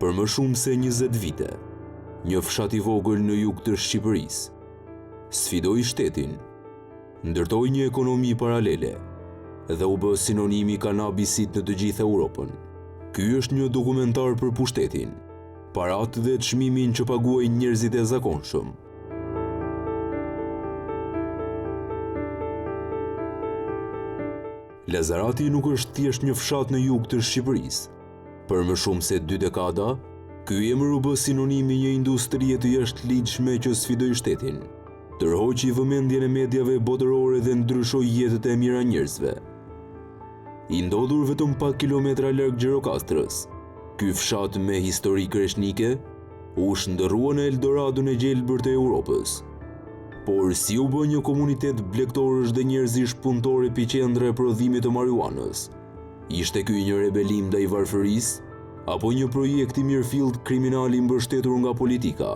Për më shumë se 20 vite, një fshat i vogël në jug të Shqipërisë sfidoi shtetin, ndërtoi një ekonomi paralele dhe u bë sinonimi kanabisit në të gjithë Europën. Ky është një dokumentar për pushtetin, paratë dhe çmimin që paguajnë njerëzit e zakonshëm. Lazarati nuk është thjesht një fshat në jug të Shqipërisë. Për më shumë se 2 dekada, ky emër u bë sinonimi një industrie të jashtëligjshme që sfidoi shtetin, tërhoqi vëmendjen e mediave botërore dhe ndryshoi jetët e mira njerëzve. I ndodhur vetëm pak kilometra larg Gjirokastrës, ky fshat me histori kreshnike u shndërrua në Eldoradon e gjelbër të Europës. Por si u bë një komunitet blegtorësh dhe njerëzish punëtor epiqendra e prodhimit të marijuanës? Ishte ky një rebelim ndaj varfërisë apo një projekt i mirëfillt kriminal i mbështetur nga politika?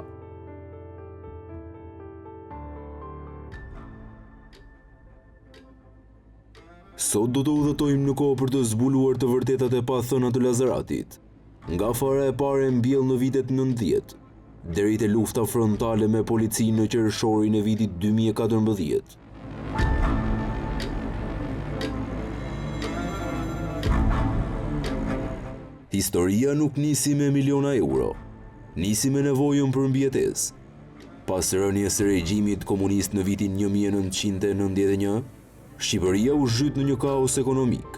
Sot do të udhëtojmë në kohë për të zbuluar të vërtetat e pathëna të Lazaratit, nga fara e parë e mbjell në vitet 90, deri te lufta frontale me policinë në qershorin e vitit 2014. Historia nuk nisi me miliona euro, nisi me nevojën për mbijetesë. Pas rënies së regjimit komunist në vitin 1991, Shqipëria u zhyt në një kaos ekonomik.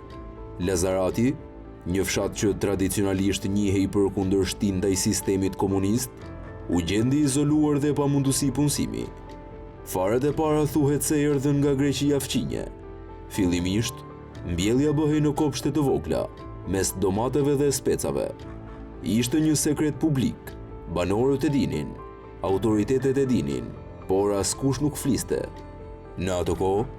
Lazarati, një fshat që tradicionalisht njihej për kundërshtim ndaj sistemit komunist, u gjendi izoluar dhe pa mundësi punësimi. Faret e para thuhet se erdhën nga Greqia fqinje. Fillimisht, mbjellja bëhej në kopshte të vogla, mes domateve dhe specave. Ishte një sekret publik, banorët e dinin, autoritetet e dinin, por askush nuk fliste. Në ato kohë,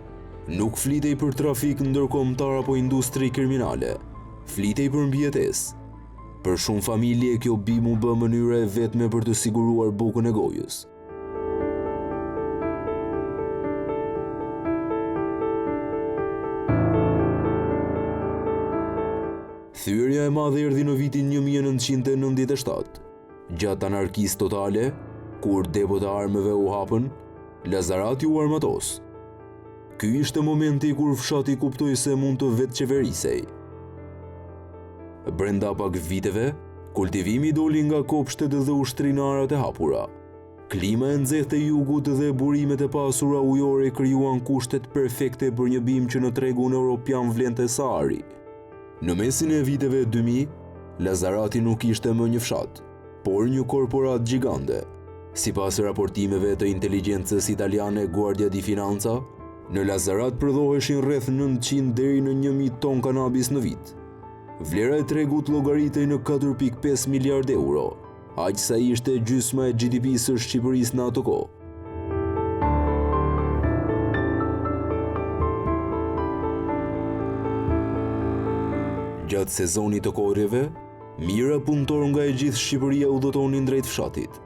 nuk flitej për trafik ndërkombëtar apo industri kriminale, flitej për mbijetesë. Për shumë familje kjo bimu bë mënyra e vetme për të siguruar bukën e gojës. Thyerja e madhe erdhi në vitin 1997, gjatë anarkisë totale, kur depot e armëve u hapën, Lazarati u armatos. Ky ishte momenti kur fshati kuptoi se mund të vetë qeverisej. Brenda pak viteve, kultivimi doli nga kopshtet dhe ushtrinarët e hapura. Klima e nxehtë e jugut dhe burimet e pasura ujore krijuan kushtet perfekte për një bim që në tregun evropian vlente sa ari. Në mesin e viteve 2000, Lazarati nuk ishte më një fshat, por një korporat gjigande. Sipas raportimeve të inteligjencës italiane Guardia di Finanza, në Lazarat prodhoheshin rreth 900 deri në 1000 ton kanabis në vit. Vlera e tregut llogaritej në 4.5 miliard euro, aq sa ishte gjysma e GDP-së së Shqipërisë në ato kohë. Gjatë sezonit të korrjeve, mijëra punëtor nga e gjithë Shqipëria udhëtonin drejt fshatit.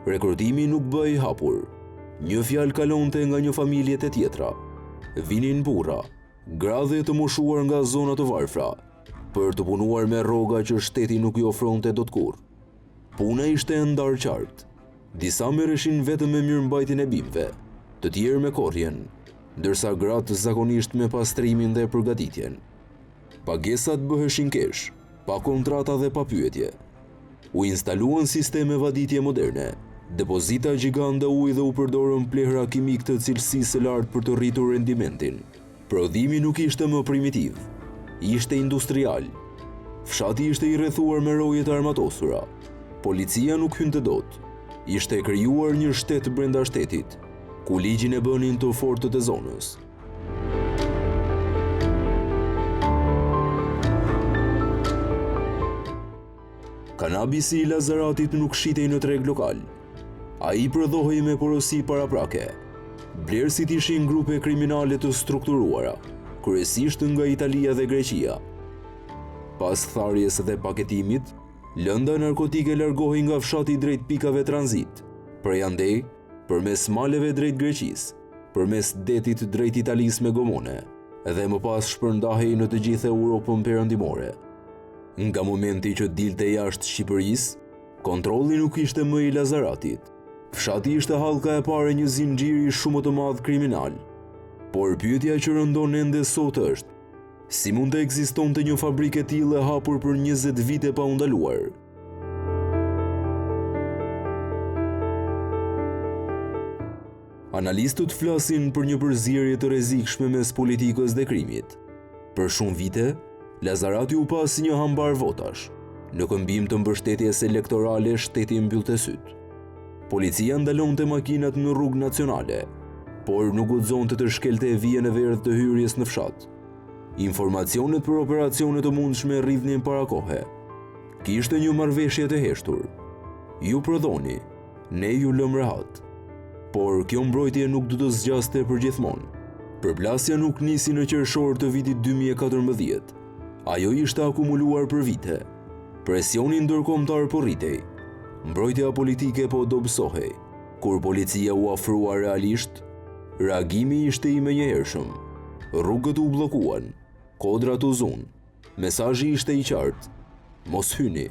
Rekrutimi nuk bëhej hapur. Një fjalë kalonte nga një familje te tjetra. Vinin burra, gra dhe të moshuar nga zona të varfra, për të punuar me rroga që shteti nuk i ofronte dot kurrë. Puna ishte e ndarë qartë. Disa merreshin vetëm me mirëmbajtjen e bimëve, të tjerë me korrjen, ndërsa gratë zakonisht me pastrimin dhe përgatitjen. Pagesat bëheshin kesh, pa kontrata dhe pa pyetje. U instaluan sisteme vaditje moderne, depozita gjigande ujë dhe u përdorën plehra kimik të cilësisë së lartë për të rritur rendimentin. Prodhimi nuk ishte më primitiv, ishte industrial. Fshati ishte i rrethuar me roje të armatosura. Policia nuk hynte dot. Ishte krijuar një shtet brenda shtetit, ku ligjin e bënin të fortët e zonës. Kanabisi i Lazaratit nuk shitej në treg lokal. Ai prodhohej me porosi paraprake. Blerësit ishin grupe kriminale të strukturuara, kryesisht nga Italia dhe Greqia. Pas tharjes dhe paketimit, lënda narkotike largohej nga fshati drejt pikave tranzit, prej andej, përmes maleve drejt Greqisë, përmes detit drejt Italisë me gomone, dhe më pas shpërndahej në të gjithë Europën perëndimore. Nga momenti që dilte jashtë Shqipërisë, Kontrolli nuk ishte më i Lazaratit. Fshati ishte hallka e parë e një zinxhiri shumë të madh kriminal. Por pyetja që rëndon ende sot është, si mund të ekzistonte një fabrikë e tillë e hapur për 20 vite pa u ndaluar? Analistët flasin për një përzierje të rrezikshme mes politikës dhe krimit. Për shumë vite, Lazarati u pa si një hambar votash. Në këmbim të mbështetjes elektorale, shteti mbyllte syt. Policia ndalonte makinat në rrugë nacionale, por nuk guxonte të shkelte vijën e verdhë të hyrjes në fshat. Informacionet për operacione të mundshme rridhnin para kohe. Kishte një marrëveshje të heshtur. Ju prodhoni, ne ju lëm rehat. Por kjo mbrojtje nuk do të zgjaste përgjithmonë. Përplasja nuk nisi në qershor të vitit 2014. Ajo ishte akumuluar për vite. Presioni ndërkombëtar po rritej. Mbrojtja politike po dobësohej. Kur policia u afrua realisht, reagimi ishte i menjëhershëm. Rrugët u bllokuan, kodrat u zun. Mesazhi ishte i qartë: mos hyni.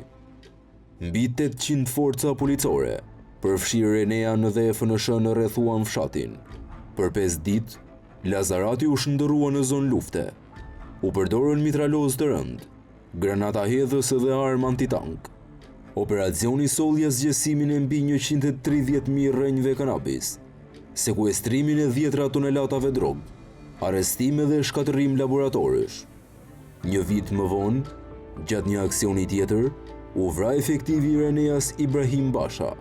Mbi 800 forca policore përfshirë Enea dhe FNSH në rrethuan fshatin. Për 5 ditë, Lazarati u shndërrua në zonë lufte. U përdorën mitralozë të rëndë, granata hedhës dhe armë antitank. Operacioni solli zgjesimin e mbi 130.000 rrenjve kanabis, sekuestrimin e 10 tonelatave drog, arrestime dhe shkatërim laboratorësh. Një vit më vonë, gjatë një aksioni tjetër, u vra efektivi Eneas Ibrahim Basha,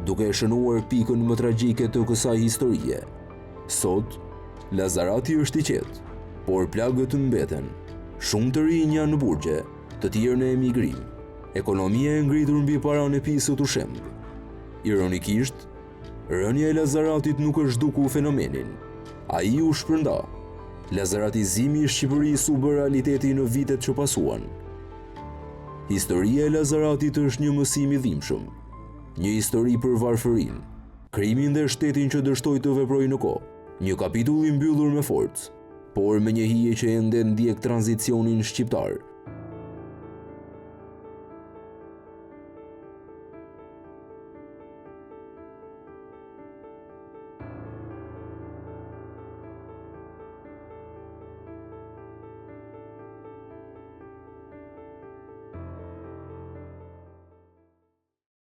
duke shënuar pikën më tragjike të kësaj historie. Sot, Lazarati është i qetë, por plagët mbeten. Shumë të rinj janë në burgje, të tjerë në emigrim. Ekonomia e ngritur mbi paranë e pisut u shemb. Ironikisht, rënja e Lazaratit nuk është duku fenomenin. Ai u shpërnda. Lazaratizimi i Shqipërisë u bë realiteti në vitet që pasuan. Historia e Lazaratit është një mësim i dhimbshëm. Një histori për varfërinë, krimin dhe shtetin që dështoi të veprojë në kohë. Një kapitull i mbyllur me forcë, por me një hije që ende ndjek tranzicionin shqiptar.